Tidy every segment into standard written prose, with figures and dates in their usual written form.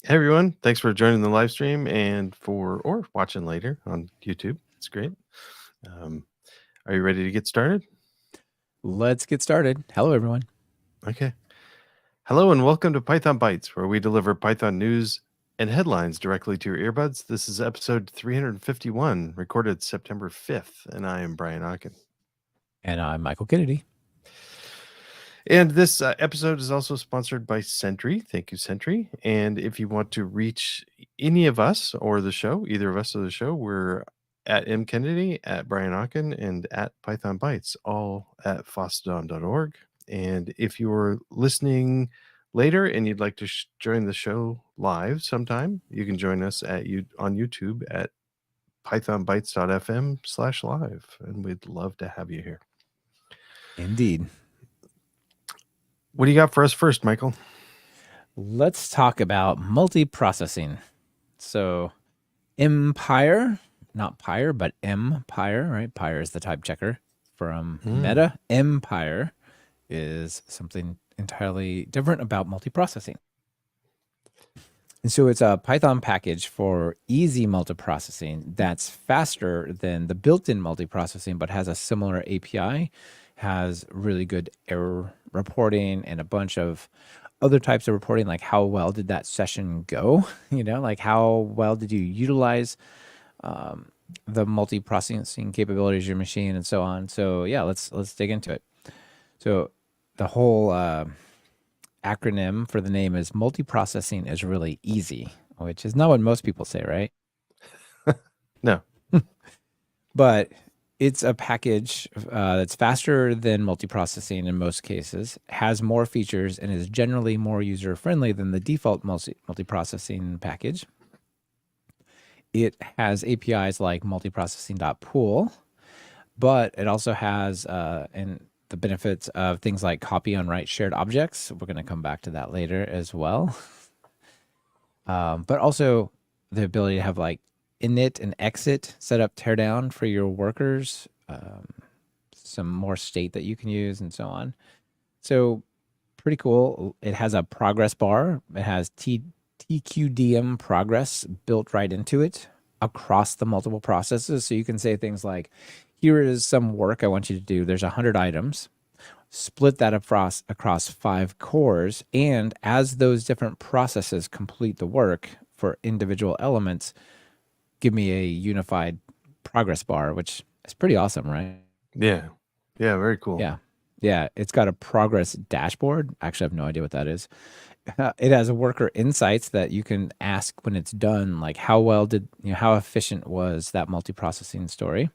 Hey everyone, thanks for joining the live stream and or watching later on YouTube. It's great. Um, are you ready to get started? Let's get started. Hello, everyone. Okay. Hello and welcome to Python Bytes, where we deliver Python news and headlines directly to your earbuds. This is episode 351, recorded September 5th, and I am Brian Ocken. And I'm Michael Kennedy. And this episode is also sponsored by Sentry. Thank you, Sentry. And if you want to reach any of us or the show, either of us or the show, we're at M. Kennedy, at Brian Ocken, and at Python Bytes, all at fossidon.org. And if you're listening later and you'd like to join the show live sometime, you can join us on YouTube at pythonbytes.fm/live. And we'd love to have you here. Indeed. What do you got for us first, Michael? Let's talk about multiprocessing. So MPIRE, not PIRE, but MPIRE, right? PIRE is the type checker from Meta. MPIRE is something entirely different about multiprocessing. And so it's a Python package for easy multiprocessing that's faster than the built-in multiprocessing, but has a similar API, has really good error reporting and a bunch of other types of reporting, like how well did that session go? Like how well did you utilize the multiprocessing capabilities of your machine and so on. So yeah, let's dig into it. So the whole acronym for the name is multiprocessing is really easy, which is not what most people say, right? No. But it's a package that's faster than multiprocessing in most cases, has more features, and is generally more user-friendly than the default multiprocessing package. It has APIs like multiprocessing.pool, but it also has the benefits of things like copy on write shared objects. We're going to come back to that later as well. But also the ability to have like init and exit set up teardown for your workers, some more state that you can use and so on. So pretty cool. It has a progress bar. It has TQDM progress built right into it across the multiple processes. So you can say things like, here is some work I want you to do. There's 100 items. Split that across 5 cores. And as those different processes complete the work for individual elements, give me a unified progress bar, which is pretty awesome, right? Yeah. Yeah, very cool. Yeah. It's got a progress dashboard. Actually, I have no idea what that is. It has worker insights that you can ask when it's done, like how efficient was that multiprocessing story?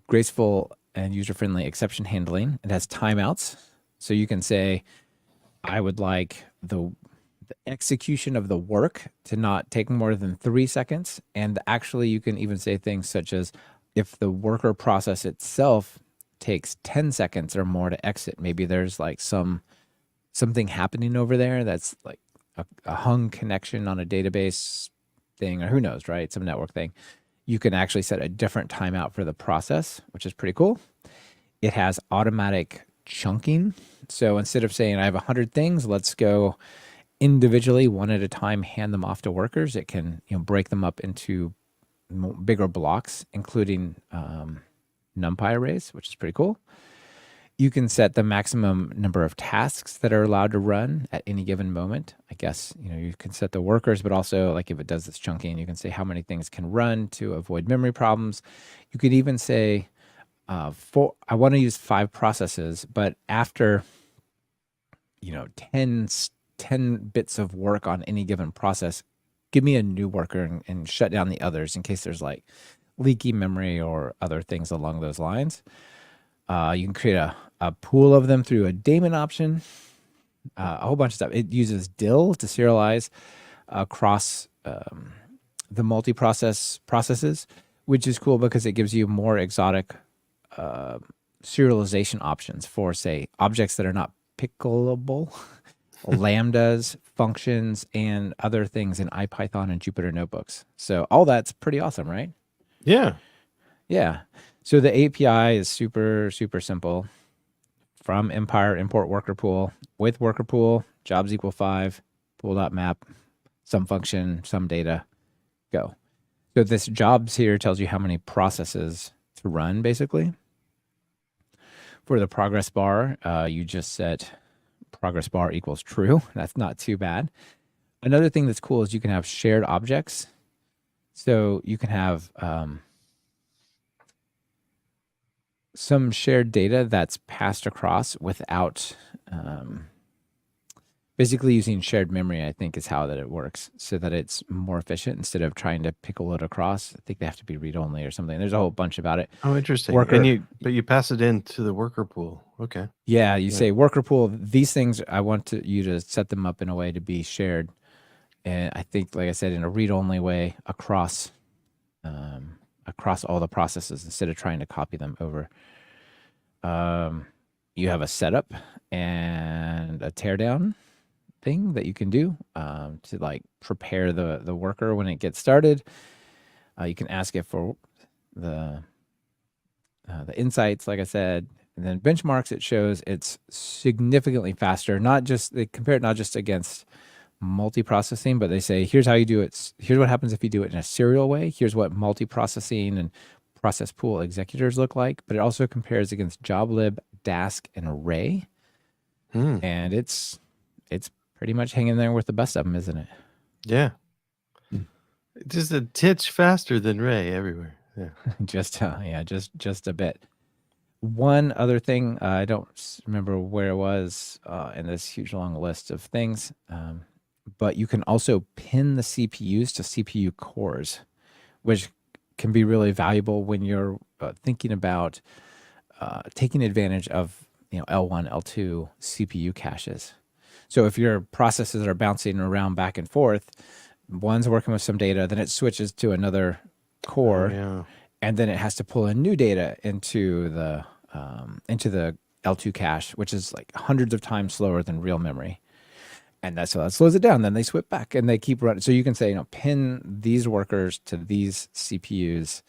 Graceful and user-friendly exception handling. It has timeouts. So you can say, I would like the execution of the work to not take more than 3 seconds. And actually, you can even say things such as, if the worker process itself takes 10 seconds or more to exit, maybe there's like something happening over there that's like a hung connection on a database thing, or who knows, right? Some network thing. You can actually set a different timeout for the process, which is pretty cool. It has automatic chunking. So instead of saying I have 100 things, let's go individually, one at a time, hand them off to workers. It can break them up into bigger blocks, including NumPy arrays, which is pretty cool. You can set the maximum number of tasks that are allowed to run at any given moment. I guess, you can set the workers, but also like if it does this chunking, you can say how many things can run to avoid memory problems. You could even say, I want to use 5 processes, but after, 10 bits of work on any given process, give me a new worker and shut down the others in case there's like leaky memory or other things along those lines. You can create a pool of them through a daemon option, a whole bunch of stuff. It uses DIL to serialize across the processes, which is cool because it gives you more exotic serialization options for, say, objects that are not pickleable, lambdas, functions, and other things in IPython and Jupyter notebooks. So all that's pretty awesome, right? Yeah. Yeah. So the API is super, super simple. From MPIRE, import worker pool. With worker pool, jobs equal 5, pool.map, some function, some data, go. So this jobs here tells you how many processes to run, basically. For the progress bar, you just set progress bar equals true. That's not too bad. Another thing that's cool is you can have shared objects. So you can have some shared data that's passed across without basically using shared memory, I think is how that it works, so that it's more efficient instead of trying to pickle it across. I think they have to be read-only or something. There's a whole bunch about it. Oh, interesting. Worker, And you pass it into the worker pool. Okay. yeah, you say worker pool. These things I want you to set them up in a way to be shared, and I think, like I said, in a read-only way across all the processes instead of trying to copy them over. You have a setup and a teardown thing that you can do to like prepare the worker when it gets started. You can ask it for the insights, like I said, and then benchmarks. It shows it's significantly faster. They compare it not just against multiprocessing, but they say here's how you do it. Here's what happens if you do it in a serial way. Here's what multiprocessing and process pool executors look like. But it also compares against joblib, Dask, and array, and it's pretty much hanging there with the best of them, isn't it? Yeah. Just a titch faster than Ray everywhere. Yeah. just a bit. One other thing, I don't remember where it was in this huge long list of things, but you can also pin the CPUs to CPU cores, which can be really valuable when you're thinking about taking advantage of L1, L2 CPU caches. So if your processes are bouncing around back and forth, one's working with some data, then it switches to another core, and then it has to pull in new data into the L2 cache, which is like hundreds of times slower than real memory. And that slows it down. Then they switch back and they keep running. So you can say, pin these workers to these CPUs,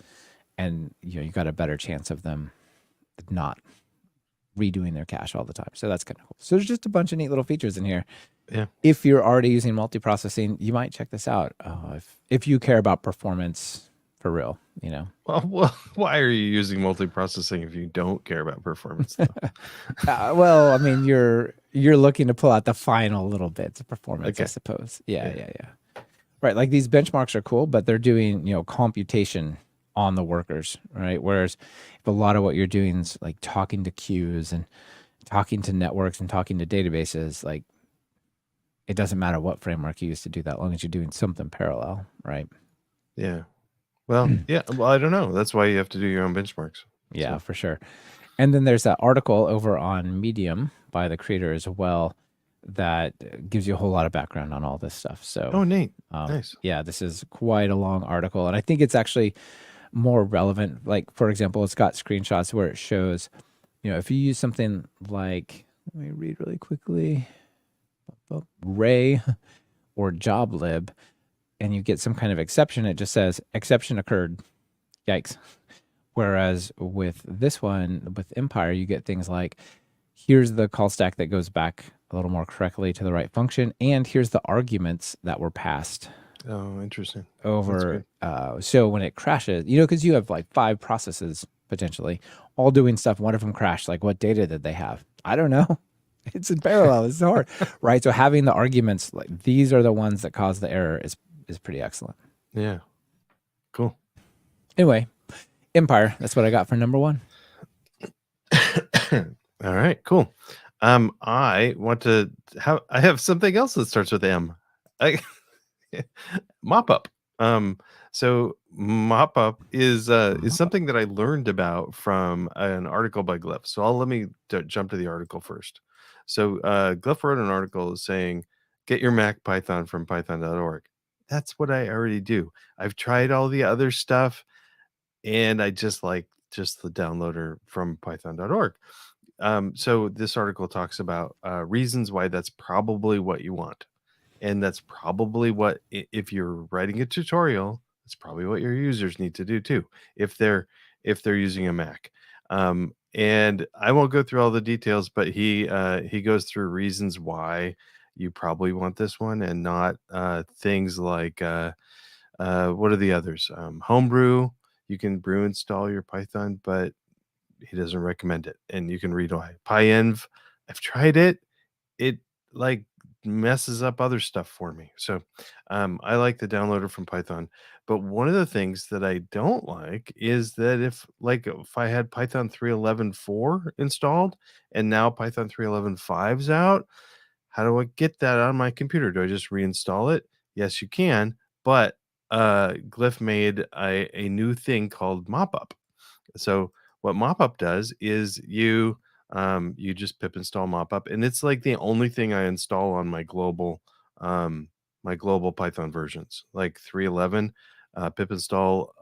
and you got a better chance of them not redoing their cache all the time. So that's kind of cool. So there's just a bunch of neat little features in here. Yeah. If you're already using multiprocessing, you might check this out. If you care about performance for real, Well, why are you using multiprocessing if you don't care about performance? Well, I mean, you're looking to pull out the final little bits of performance, I suppose. Yeah. Right. Like these benchmarks are cool, but they're doing, computation on the workers, right? Whereas if a lot of what you're doing is like talking to queues and talking to networks and talking to databases, like it doesn't matter what framework you use to do that, as long as you're doing something parallel, right? Yeah. Well, yeah. Well, I don't know. That's why you have to do your own benchmarks. Yeah, for sure. And then there's that article over on Medium by the creator as well that gives you a whole lot of background on all this stuff. So, neat. Nice. Yeah, this is quite a long article, and I think it's actually more relevant. Like, for example, it's got screenshots where it shows, if you use something like, let me read really quickly, Ray or joblib, and you get some kind of exception, it just says exception occurred. Yikes. Whereas with this one, with MPIRE, you get things like, here's the call stack that goes back a little more correctly to the right function, and here's the arguments that were passed. Oh, interesting. Over. So when it crashes, because you have like 5 processes potentially all doing stuff. One of them crashed. Like, what data did they have? I don't know. It's in parallel. It's hard, right? So having the arguments, like these are the ones that cause the error, is pretty excellent. Yeah. Cool. Anyway, MPIRE. That's what I got for number 1. All right. Cool. I have something else that starts with M. Mop up. So mop up is something that I learned about from an article by Glyph. So let me jump to the article first. So Glyph wrote an article saying, get your Mac Python from python.org. That's what I already do. I've tried all the other stuff, and I just like the downloader from python.org. So this article talks about reasons why that's probably what you want. And that's probably what, if you're writing a tutorial, that's probably what your users need to do too, if they're using a Mac. And I won't go through all the details, but he goes through reasons why you probably want this one and not things like what are the others? Homebrew. You can brew install your Python, but he doesn't recommend it, and you can read why. PyEnv, I've tried it. It like messes up other stuff for me. So I like the downloader from Python. But one of the things that I don't like is that if I had Python 3.11.4 installed and now Python 3.11.5's out, how do I get that on my computer? Do I just reinstall it? Yes, you can. But Glyph made a new thing called mopup. So what mopup does is you just pip install mopup, and it's like the only thing I install on um, my global Python versions, like 3.11. Pip install,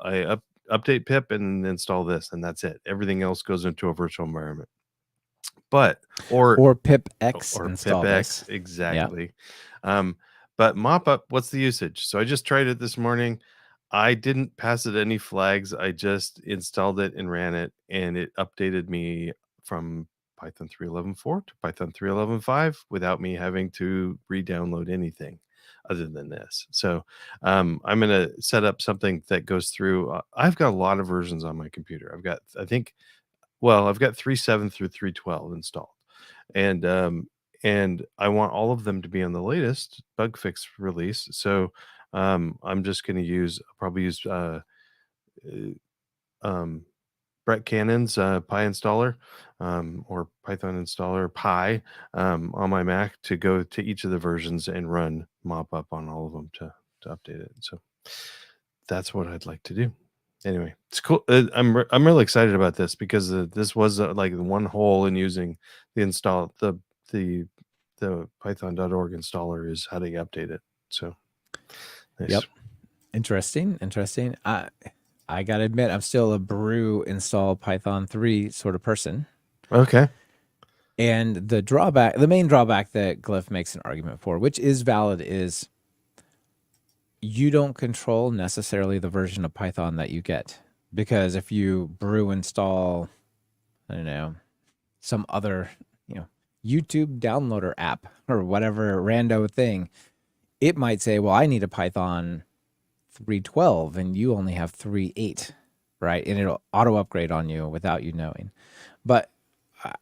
update pip and install this, and that's it. Everything else goes into a virtual environment. But Or pipx or install pipx this. Yeah. exactly. But mopup, what's the usage? So I just tried it this morning. I didn't pass it any flags. I just installed it and ran it, and it updated me from Python 3.11.4 to Python 3.11.5 without me having to re-download anything other than this. So I'm going to set up something that goes through. I've got a lot of versions on my computer. I've got 3.7 through 3.12 installed, and I want all of them to be on the latest bug fix release. So I'm just going to probably use um, Brett Cannon's PyInstaller or Python installer Pi on my Mac to go to each of the versions and run mopup on all of them to update it. So that's what I'd like to do. Anyway, it's cool. I'm really excited about this because this was like the one hole in using the python.org installer is how to update it. So nice. Yep. Interesting. I gotta admit, I'm still a brew install Python 3 sort of person. Okay. And the main drawback that Glyph makes an argument for, which is valid, is you don't control necessarily the version of Python that you get. Because if you brew install, I don't know, some other, YouTube downloader app or whatever rando thing, it might say, well, I need a Python 3.12 and you only have 3.8, right? And it'll auto upgrade on you without you knowing. But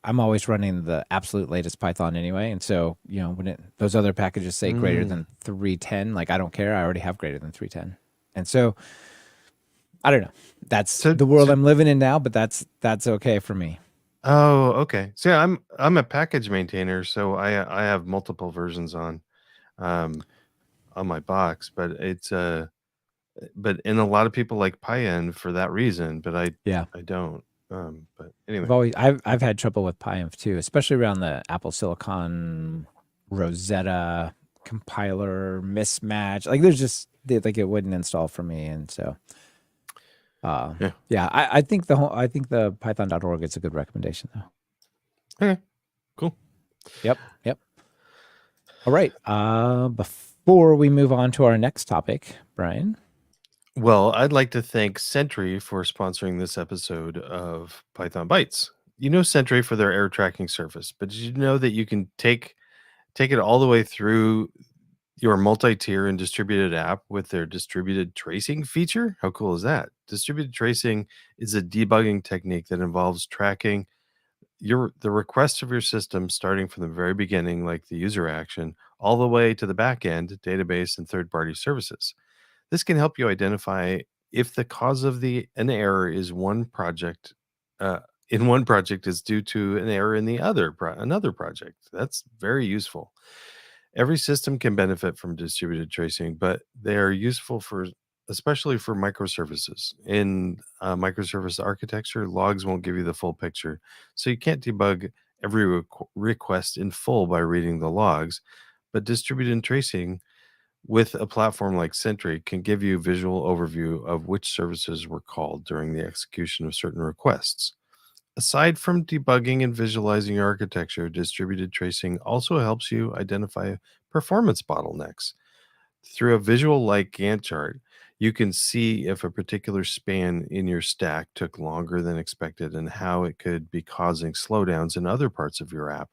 I'm always running the absolute latest Python anyway. And so, when those other packages say greater than 3.10, like I don't care. I already have greater than 3.10. And so I don't know. That's the world I'm living in now, but that's okay for me. Oh, okay. So yeah, I'm a package maintainer, so I have multiple versions on my box, but and a lot of people like PyEnv for that reason, but I don't. But anyway, I've had trouble with PyEnv too, especially around the Apple Silicon Rosetta compiler mismatch. Like there's just like it wouldn't install for me, and so I think the python.org is a good recommendation though. Okay, cool. Yep. All right. Before we move on to our next topic, Brian. Well, I'd like to thank Sentry for sponsoring this episode of Python Bytes. You know Sentry for their error tracking service, but did you know that you can take it all the way through your multi-tier and distributed app with their distributed tracing feature? How cool is that? Distributed tracing is a debugging technique that involves tracking the requests of your system starting from the very beginning, like the user action, all the way to the back end, database, and third-party services. This can help you identify if the cause of an error is in one project is due to an error in another project. That's very useful. Every system can benefit from distributed tracing, but they are useful especially for microservices. In microservice architecture, logs won't give you the full picture, so you can't debug every request in full by reading the logs. But distributed tracing with a platform like Sentry can give you a visual overview of which services were called during the execution of certain requests. Aside from debugging and visualizing your architecture, distributed tracing also helps you identify performance bottlenecks. Through a visual like Gantt chart, you can see if a particular span in your stack took longer than expected and how it could be causing slowdowns in other parts of your app.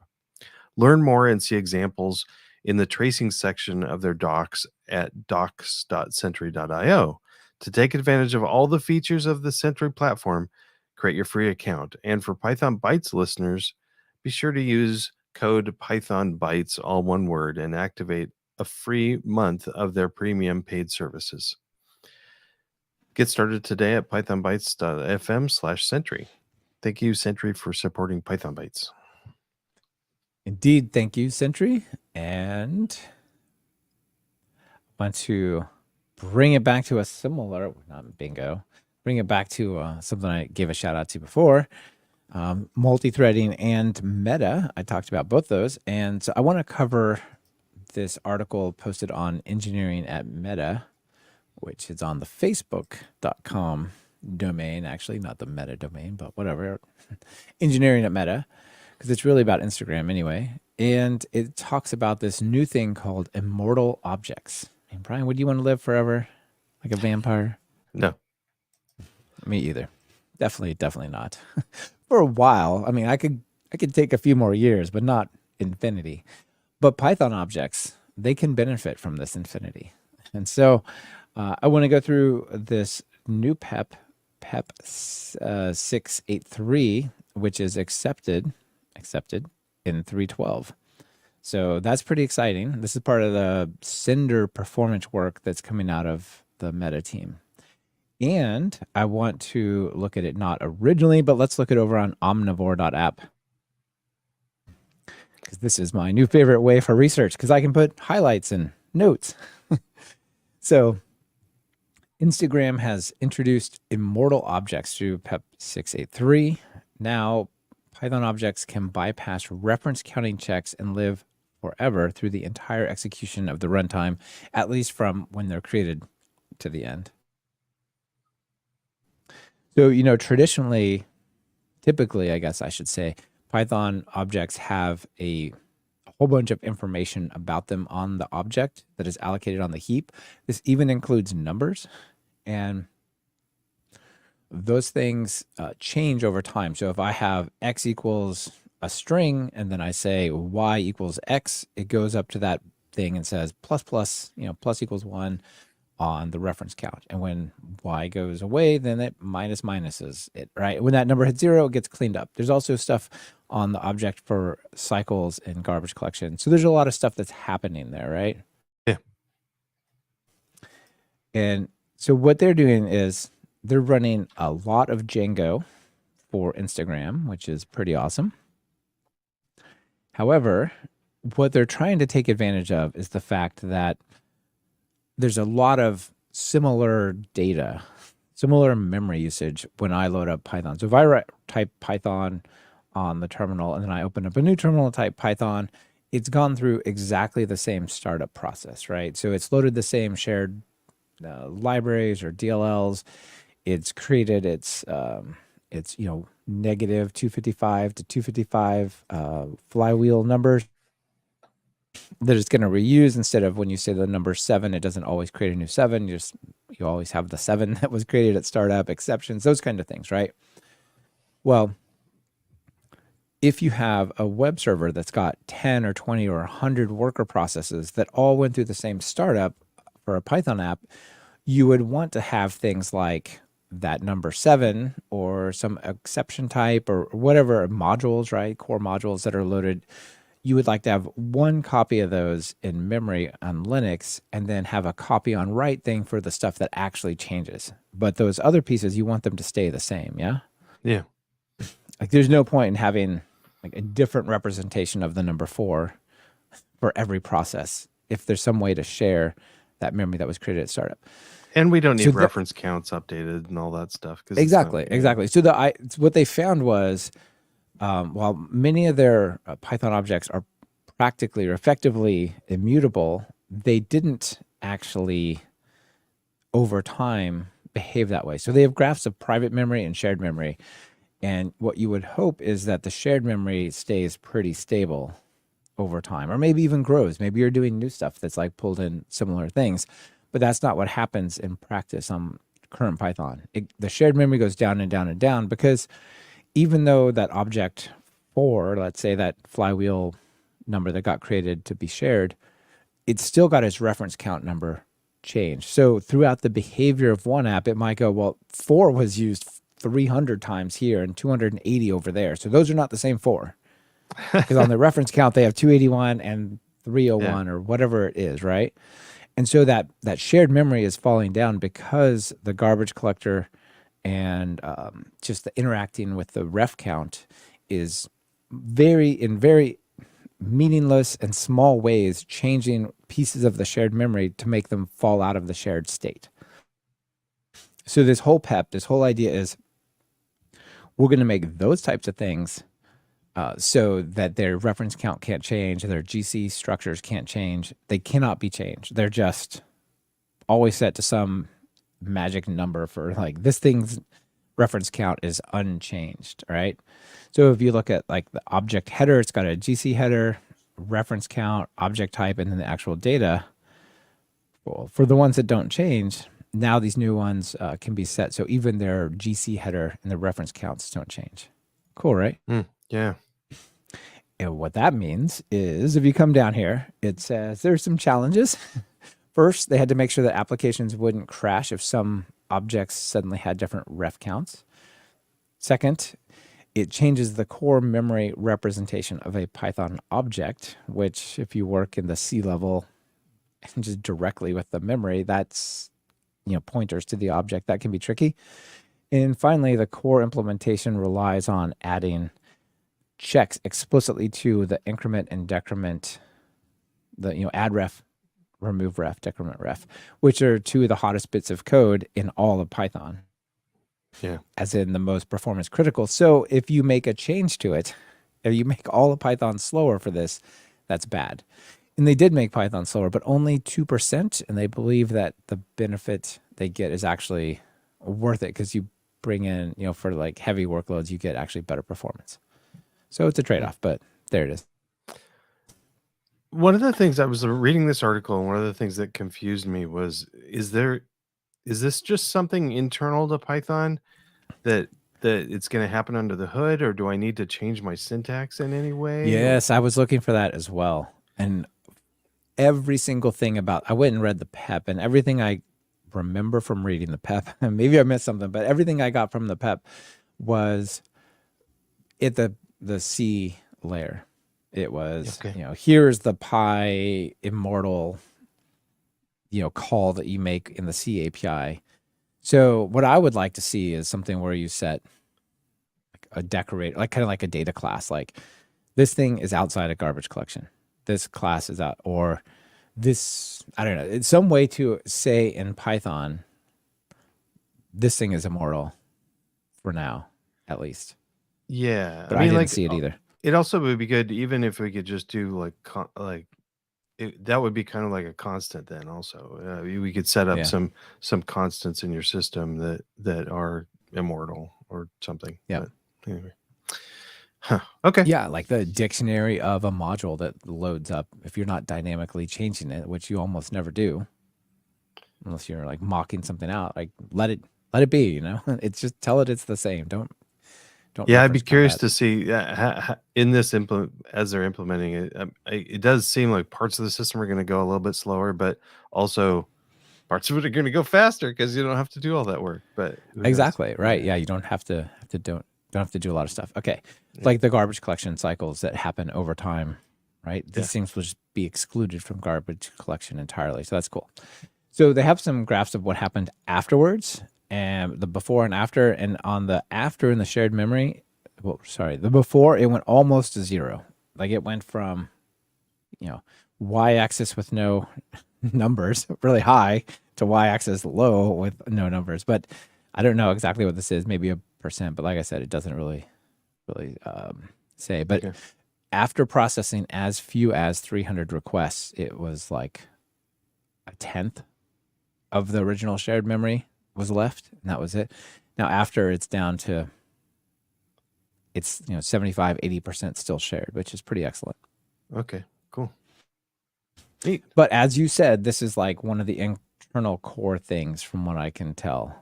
Learn more and see examples in the tracing section of their docs at docs.sentry.io. To take advantage of all the features of the Sentry platform, create your free account. And for Python Bytes listeners, be sure to use code Python Bytes, all one word, and activate a free month of their premium paid services. Get started today at pythonbytes.fm/Sentry. Thank you, Sentry, for supporting Python Bytes. Indeed, thank you, Sentry. And I want to bring it back to a similar, not bingo, bring it back to something I gave a shout out to before, multi-threading and meta. I talked about both those. And so I want to cover this article posted on Engineering at Meta, which is on the facebook.com domain, actually, not the meta domain, but whatever. Engineering at Meta, because it's really about Instagram anyway. And it talks about this new thing called Immortal objects. And Brian, would you want to live forever like a vampire? No. Me either. Definitely not. For a while. I mean, I could take a few more years, but not infinity. But Python objects, they can benefit from this infinity. And so I want to go through this new PEP 683, which is accepted in 3.12. So that's pretty exciting. This is part of the Cinder performance work that's coming out of the Meta team. And I want to look at it not originally, but let's look it over on omnivore.app. Because this is my new favorite way for research, because I can put highlights and notes. So Instagram has introduced Immortal objects through PEP 683. Now, Python objects can bypass reference counting checks and live forever through the entire execution of the runtime, at least from when they're created to the end. So, typically, I guess I should say, Python objects have a whole bunch of information about them on the object that is allocated on the heap. This even includes numbers, and those things change over time. So if I have x equals a string and then I say y equals x, it goes up to that thing and says plus equals 1 on the reference count. And when y goes away, then it minuses it, right? When that number hits 0, it gets cleaned up. There's also stuff on the object for cycles and garbage collection. So there's a lot of stuff that's happening there, right? Yeah. And so what they're doing is they're running a lot of Django for Instagram, which is pretty awesome. However, what they're trying to take advantage of is the fact that there's a lot of similar data, similar memory usage when I load up Python. So if I type Python on the terminal and then I open up a new terminal and type Python, it's gone through exactly the same startup process, right? So it's loaded the same shared libraries or DLLs. It's created its negative 255 to 255 flywheel numbers that it's going to reuse. Instead of when you say the number 7, it doesn't always create a new 7. You always have the 7 that was created at startup, exceptions, those kind of things, right? Well, if you have a web server that's got 10 or 20 or 100 worker processes that all went through the same startup for a Python app, you would want to have things like that number 7 or some exception type or whatever modules, right? Core modules that are loaded. You would like to have one copy of those in memory on Linux and then have a copy on write thing for the stuff that actually changes. But those other pieces, you want them to stay the same, yeah? Yeah. Like there's no point in having like a different representation of the number 4 for every process if there's some way to share that memory that was created at startup. And we don't need reference counts updated and all that stuff. Exactly. So what they found was, while many of their Python objects are practically or effectively immutable, they didn't actually, over time, behave that way. So they have graphs of private memory and shared memory. And what you would hope is that the shared memory stays pretty stable over time, or maybe even grows. Maybe you're doing new stuff that's like pulled in similar things. But that's not what happens in practice on current Python. The shared memory goes down and down and down because even though that object 4, let's say that flywheel number that got created to be shared, it's still got its reference count number changed. So throughout the behavior of one app, it might go, well, 4 was used 300 times here and 280 over there. So those are not the same 4. Because on the reference count, they have 281 and 301 or whatever it is, right? And so that shared memory is falling down because the garbage collector and just the interacting with the ref count is in very meaningless and small ways changing pieces of the shared memory to make them fall out of the shared state. So this whole PEP, this whole idea is we're going to make those types of things so that their reference count can't change, their GC structures can't change. They cannot be changed. They're just always set to some magic number for like this thing's reference count is unchanged, right? So if you look at like the object header, it's got a GC header, reference count, object type, and then the actual data. Well, for the ones that don't change, now these new ones can be set so even their GC header and the reference counts don't change. Cool, right? Yeah. And what that means is if you come down here, it says there's some challenges. First, they had to make sure that applications wouldn't crash if some objects suddenly had different ref counts. Second, it changes the core memory representation of a Python object, which if you work in the C level and just directly with the memory, that's pointers to the object. That can be tricky. And finally, the core implementation relies on adding checks explicitly to the increment and decrement, the add ref, remove ref, decrement ref, which are two of the hottest bits of code in all of Python. Yeah. As in the most performance critical. So if you make a change to it, if you make all of Python slower for this, that's bad. And they did make Python slower, but only 2%. And they believe that the benefit they get is actually worth it because you bring in, for like heavy workloads, you get actually better performance. So it's a trade-off, but there it is. One of the things I was reading this article, and one of the things that confused me was, is this just something internal to Python that it's going to happen under the hood, or do I need to change my syntax in any way? Yes, I was looking for that as well. And every single thing I went and read the PEP, and everything I remember from reading the PEP, maybe I missed something, but everything I got from the PEP was at the C layer. It was, here's the Pi Immortal, call that you make in the C API. So what I would like to see is something where you set like a decorator, like kind of like a data class, like this thing is outside of garbage collection. This class is out, or this, I don't know. It's some way to say in Python, this thing is immortal for now, at least. Yeah. But I didn't see it either. It also would be good, even if we could just do that would be kind of like a constant then also. We could set up some constants in your system that are immortal or something. Yeah. Anyway. Huh. Okay. Yeah, like the dictionary of a module that loads up if you're not dynamically changing it, which you almost never do, unless you're like mocking something out. Like let it be. It's just tell it it's the same. Don't. Yeah, I'd be curious to see in this as they're implementing it. It does seem like parts of the system are going to go a little bit slower, but also parts of it are going to go faster because you don't have to do all that work. But exactly right. Yeah, you don't have to don't have to do a lot of stuff. Okay, like the garbage collection cycles that happen over time, right? These things will just be excluded from garbage collection entirely. So that's cool. So they have some graphs of what happened afterwards. And the before and after, and on the after in the shared memory, the before, it went almost to 0. Like it went from, y-axis with no numbers, really high, to y-axis low with no numbers. But I don't know exactly what this is, maybe 1%. But like I said, it doesn't really say. But after processing as few as 300 requests, it was like a tenth of the original shared memory was left, and that was it. Now after, it's down to 75-80% still shared, which is pretty excellent. Okay, cool. Neat. But as you said, this is like one of the internal core things from what I can tell.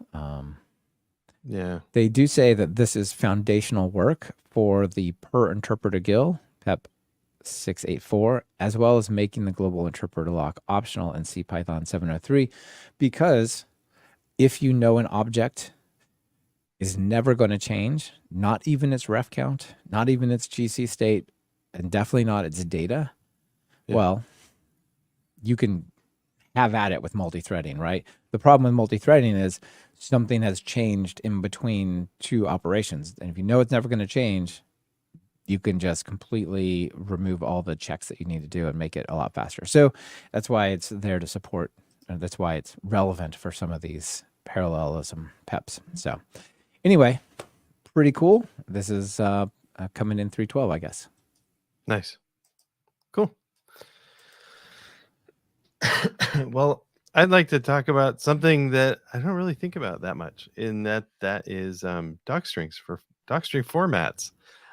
They do say that this is foundational work for the per interpreter GIL PEP 684, as well as making the global interpreter lock optional in CPython 703, because if you know an object is never going to change, not even its ref count, not even its GC state, and definitely not its data, Yeah. well, you can have at it with multi-threading, right? The problem with multi-threading is something has changed in between two operations. And if you know it's never going to change, you can just completely remove all the checks that you need to do and make it a lot faster. So that's why it's there to support, and that's why it's relevant for some of these parallelism PEPs. So anyway, pretty cool. This is coming in 312, I guess. Nice. Cool. Well, I'd like to talk about something that I don't really think about that much, in that is Docstrings for Docstring formats.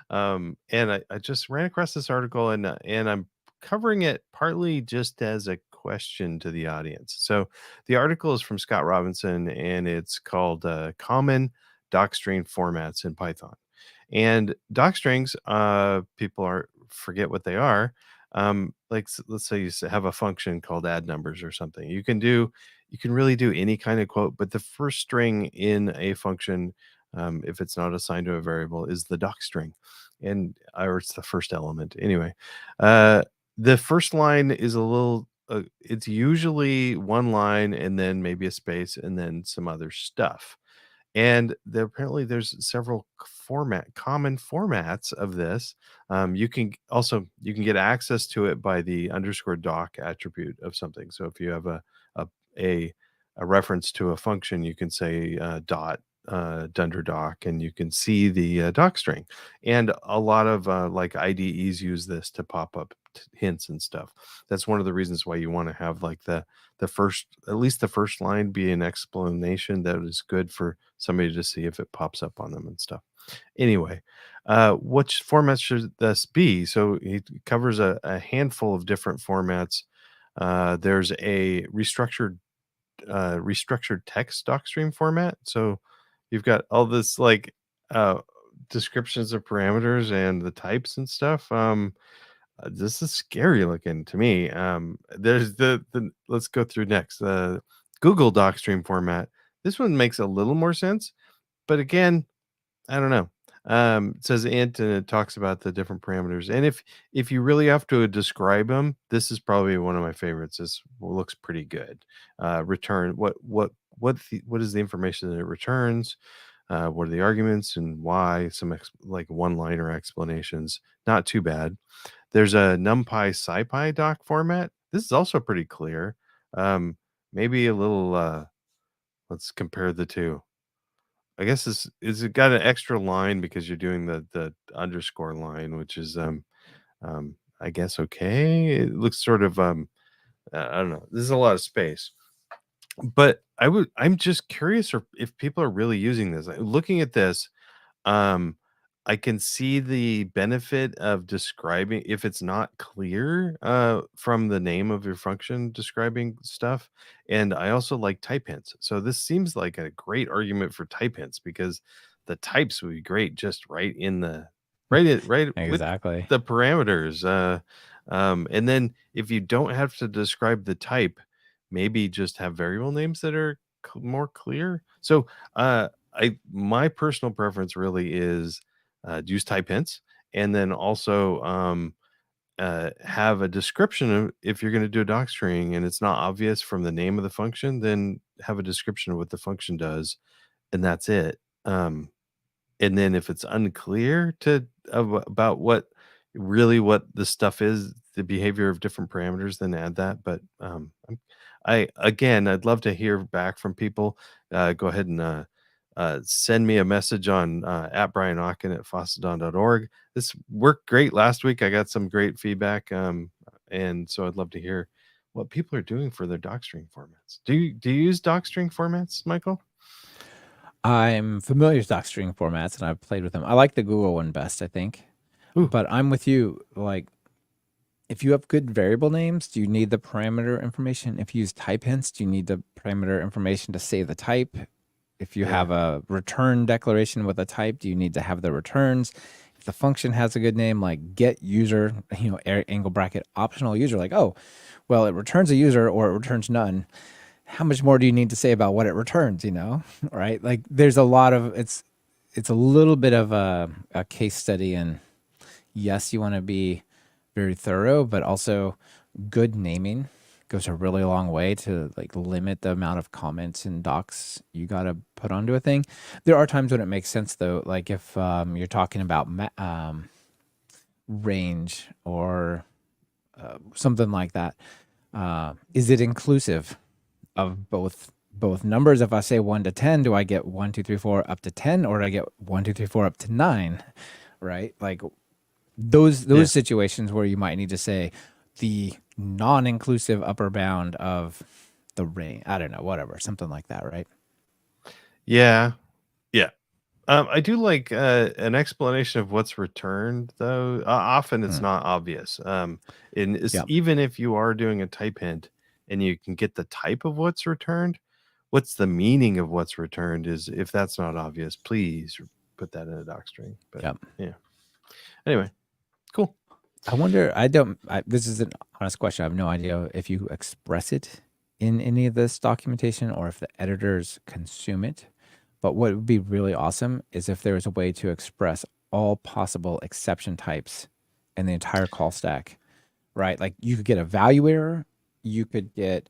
And I just ran across this article, and I'm covering it partly just as a question to the audience. So the article is from Scott Robinson, and it's called Common Docstring Formats in Python. And docstrings, people are forget what they are. Like let's say have a function called add numbers or something. You can really do any kind of quote, but the first string in a function, if it's not assigned to a variable, is the docstring, and or it's the first element anyway. The first line is a little. It's usually one line and then maybe a space and then some other stuff. And apparently there's several common formats of this. You can get access to it by the underscore doc attribute of something. So if you have a a, a reference to a function, you can say dot dunder doc, and you can see the doc string. And a lot of like IDEs use this to pop up hints and stuff. That's one of the reasons why you want to have like the first, at least the first line, be an explanation that is good for somebody to see if it pops up on them and stuff. Anyway, which format should this be? So it covers a handful of different formats. There's a restructured text docstring format. So you've got all this like uh, descriptions of parameters and the types and stuff. This is scary looking to me. There's the let's go through next. Google Docstream format. This one makes a little more sense, but again, I don't know. It says int, and it talks about the different parameters. And if you really have to describe them, this is probably one of my favorites. This looks pretty good. Return what is the information that it returns? What are the arguments and why? Some like one-liner explanations. Not too bad. There's a NumPy SciPy doc format. This is also pretty clear. Maybe a little. Let's compare the two. I guess is it got an extra line because you're doing the underscore line, which is I guess okay. It looks sort of I don't know. There's a lot of space, but I'm just curious if people are really using this. Looking at this, um, I can see the benefit of describing if it's not clear from the name of your function describing stuff. And I also like type hints. So this seems like a great argument for type hints, because the types would be great just right with Exactly. the parameters. And then if you don't have to describe the type, maybe just have variable names that are more clear. So I my personal preference really is use type hints, and then also have a description of, if you're going to do a doc string and it's not obvious from the name of the function, then have a description of what the function does, and that's it. And then if it's unclear about what the stuff is, the behavior of different parameters, then add that. But I'd love to hear back from people. Go ahead and send me a message on at Brian Ocken at fossadon.org. This worked great last week. I got some great feedback, and so I'd love to hear what people are doing for their docstring formats. Do you use docstring formats, Michael? I'm familiar with Docstring formats, and I've played with them. I like the Google one best, I think. Ooh. But I'm with you. Like, if you have good variable names, do you need the parameter information? If you use type hints, do you need the parameter information to say the type? If you Yeah. have a return declaration with a type, do you need to have the returns? If if the function has a good name, like get user, angle bracket optional user, like, oh, well, it returns a user or it returns none. How much more do you need to say about what it returns, right? Like there's a lot of, it's a little bit of a case study, and yes, you want to be very thorough, but also good naming goes a really long way to like limit the amount of comments and docs you got to put onto a thing. There are times when it makes sense though, like if you're talking about range or something like that. Is it inclusive of both numbers? If I say 1 to 10, do I get 1, 2, 3, 4 up to 10, or do I get 1, 2, 3, 4 up to 9? Right? Like those situations where you might need to say the non-inclusive upper bound of the range. I don't know, whatever, something like that, right? Yeah. I do like an explanation of what's returned, though. Often it's not obvious. Yep. Even if you are doing a type hint and you can get the type of what's returned, what's the meaning of what's returned is, if that's not obvious, please put that in a docstring. But Yep. yeah. Anyway, cool. I wonder, this is an honest question. I have no idea if you express it in any of this documentation or if the editors consume it. But what would be really awesome is if there was a way to express all possible exception types in the entire call stack, right? Like you could get a value error, you could get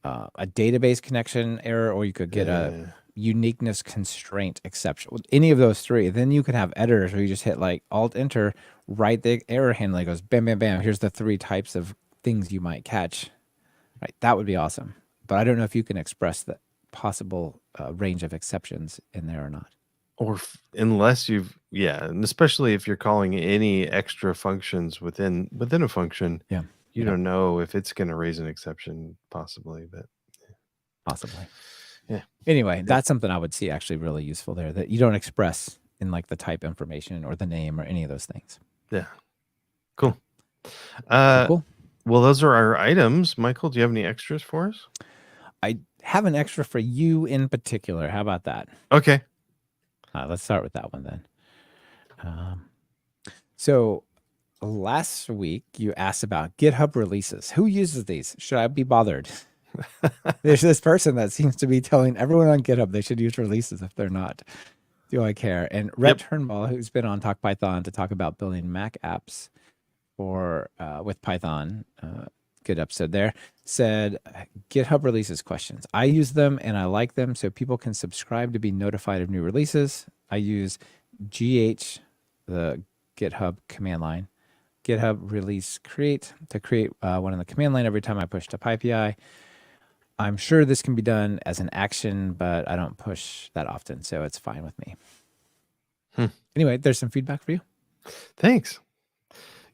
a database connection error, or you could get a uniqueness constraint exception. With any of those three, then you could have editors where you just hit like Alt Enter, write the error handler, goes bam, bam, bam. Here's the 3 types of things you might catch. Right, that would be awesome. But I don't know if you can express the possible range of exceptions in there or not. Or unless and especially if you're calling any extra functions within a function, you don't know if it's going to raise an exception, possibly, but possibly. Yeah. Anyway, that's something I would see actually really useful there, that you don't express in like the type information or the name or any of those things. Yeah. Cool. Cool. Well, those are our items. Michael, do you have any extras for us? I have an extra for you in particular. How about that? Okay. Let's start with that one then. So last week you asked about GitHub releases. Who uses these? Should I be bothered? There's this person that seems to be telling everyone on GitHub they should use releases. If they're not, do I care? And Rhett Turnbull, who's been on Talk Python to talk about building Mac apps for with Python, good episode there, said GitHub releases questions. I use them and I like them so people can subscribe to be notified of new releases. I use GH, the GitHub command line, GitHub release create to create one in the command line every time I push to PyPI. I'm sure this can be done as an action, but I don't push that often, so it's fine with me. Anyway, there's some feedback for you. Thanks.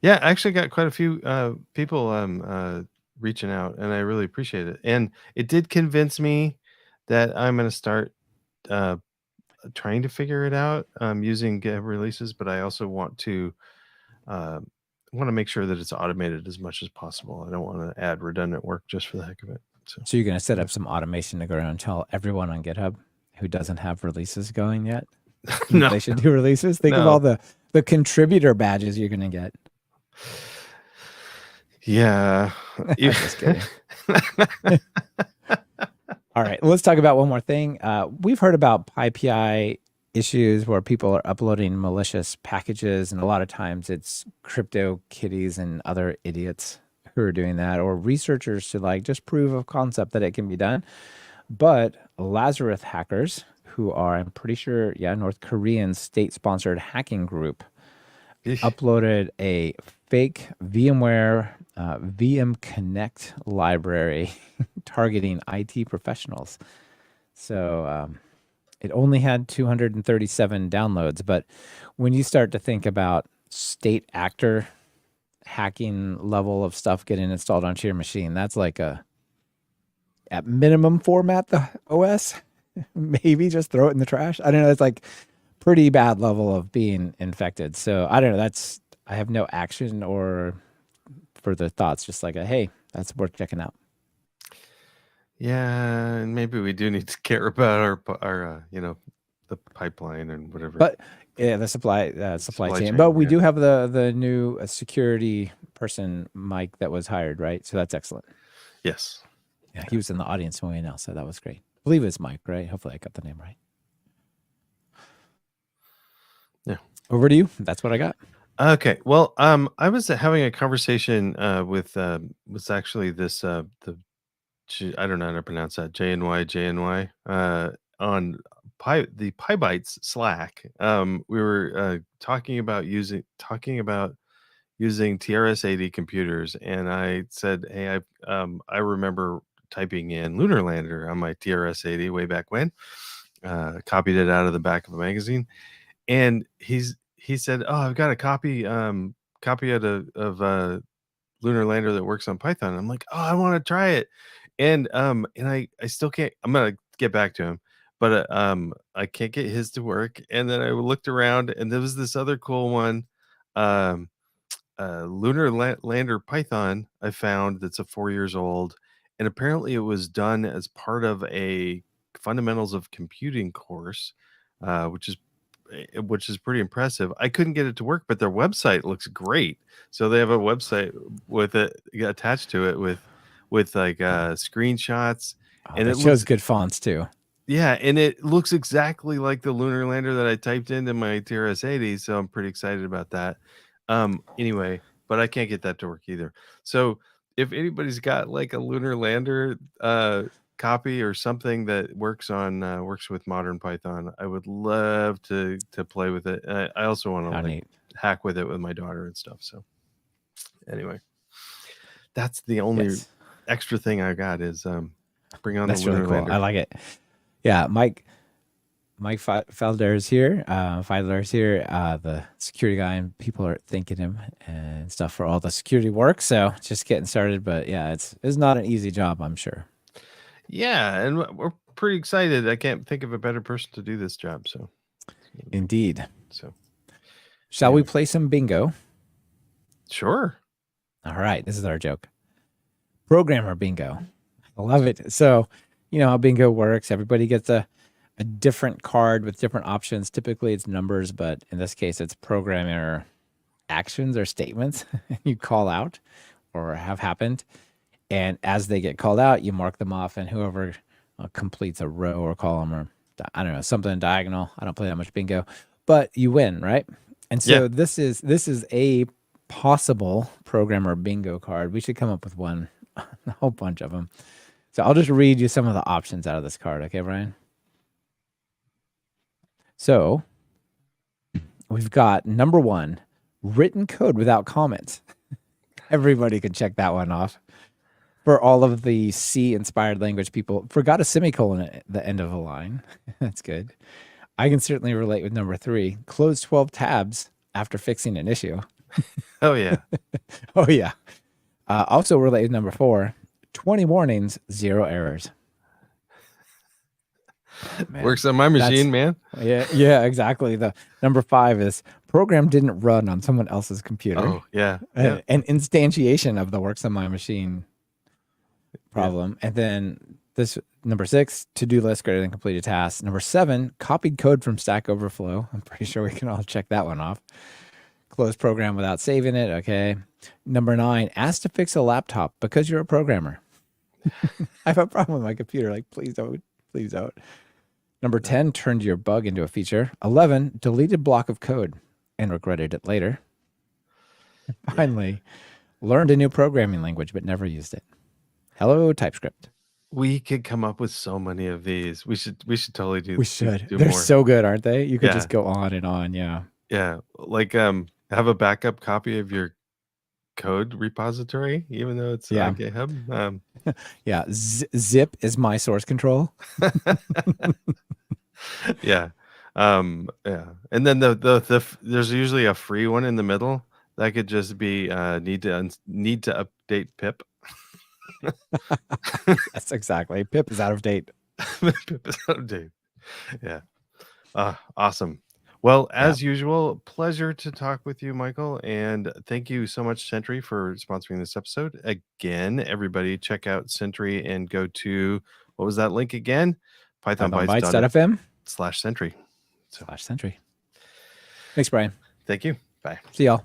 Yeah, I actually got quite a few people reaching out, and I really appreciate it. And it did convince me that I'm going to start trying to figure it out using GitHub releases, but I also want to make sure that it's automated as much as possible. I don't want to add redundant work just for the heck of it. So you're going to set up some automation to go around and tell everyone on GitHub who doesn't have releases going yet they should do releases? Think of all the contributor badges you're going to get. Yeah. Just kidding. All right, let's talk about one more thing. We've heard about PyPI issues where people are uploading malicious packages, and a lot of times it's crypto kitties and other idiots who are doing that, or researchers to like just prove a concept that it can be done. But Lazarus hackers, who are, I'm pretty sure, North Korean state-sponsored hacking group, uploaded a fake VMware VM Connect library targeting IT professionals. So it only had 237 downloads, but when you start to think about state actor hacking level of stuff getting installed onto your machine, that's like at minimum format the OS, maybe just throw it in the trash. I don't know. It's like pretty bad level of being infected. So I don't know. I have no action or further thoughts. Just like hey, that's worth checking out. Yeah, and maybe we do need to care about our the pipeline and whatever. But Yeah, the supply Supply chain. chain, But we yeah. do have the new security person, Mike, that was hired, right? So that's excellent. Yes. Yeah, he was in the audience when we announced, so that was great. I believe it's Mike, right? Hopefully I got the name right. Yeah. Over to you. That's what I got. Okay. Well, I was having a conversation with was actually this I don't know how to pronounce that, JNY on the Bytes Slack. We were talking about using TRS-80 computers, and I said, "Hey, I remember typing in Lunar Lander on my TRS-80 way back when. Copied it out of the back of a magazine, and he said, "Oh, I've got a copy of Lunar Lander that works on Python." I'm like, "Oh, I want to try it," and I still can't. I'm gonna get back to him, but I can't get his to work. And then I looked around, and there was this other cool one. Um, Lander Python I found that's a 4 years old, and apparently it was done as part of a fundamentals of computing course, which is pretty impressive. I couldn't get it to work, but their website looks great. So they have a website with it attached to it with like screenshots, Oh, and they it chose looks good fonts too. yeah, and it looks exactly like the Lunar Lander that I typed into my TRS-80, so I'm pretty excited about that. Anyway, but I can't get that to work either. So if anybody's got like a Lunar Lander copy or something that works with modern Python, I would love to play with it. I also want to How like neat. hack with it with my daughter and stuff. So anyway, that's the only Yes. extra thing I got is bring on the That's really Lunar cool. Lander. I like it. Yeah, Mike Felder is here. Fiedler is here. The security guy, and people are thanking him and stuff for all the security work. So just getting started, but yeah, it's not an easy job, I'm sure. Yeah, and we're pretty excited. I can't think of a better person to do this job. So, Indeed. so Shall we play some bingo? sure. All right, this is our joke. Programmer bingo. I love it. So, you know how bingo works. Everybody gets a different card with different options. Typically it's numbers, but in this case it's programmer actions or statements you call out or have happened. And as they get called out, you mark them off, and whoever completes a row or column or I don't know, something diagonal. I don't play that much bingo, but you win, right? And so Yeah. this is a possible programmer bingo card. We should come up with one, a whole bunch of them. So I'll just read you some of the options out of this card, okay, Brian? So we've got number 1, written code without comments. Everybody can check that one off. For all of the C-inspired language people, forgot a semicolon at the end of a line. That's good. I can certainly relate with number 3, close 12 tabs after fixing an issue. Oh yeah. Oh, yeah. Also relate with number 4, 20 warnings, 0 errors. Man, Works on my machine, man. Yeah, exactly. The number 5 is program didn't run on someone else's computer. Oh yeah. Yeah. An instantiation of the works on my machine problem. And then this number 6, to-do list greater than completed tasks. Number 7, copied code from Stack Overflow. I'm pretty sure we can all check that one off. Close program without saving it. Okay. Number 9, asked to fix a laptop because you're a programmer. I have a problem with my computer. Like, please don't. Please don't. Number 10, turned your bug into a feature. 11, deleted block of code and regretted it later. And finally, learned a new programming language but never used it. Hello, TypeScript. We could come up with so many of these. We should totally do. We should. Do They're more. so good, aren't they? You could Yeah. just go on and on. Yeah. Yeah. Like have a backup copy of your code repository, even though it's Yeah. on GitHub. Yeah. Zip is my source control. Yeah. Yeah. And then there's usually a free one in the middle that could just be need to update pip. Yes, exactly. Pip is out of date. Pip is out of date. Yeah. Awesome. Well, as usual, pleasure to talk with you, Michael. And thank you so much, Sentry, for sponsoring this episode. Again, everybody check out Sentry and go to, what was that link again? pythonbytes.fm /Sentry. /Sentry. Thanks, Brian. Thank you. Bye. See y'all.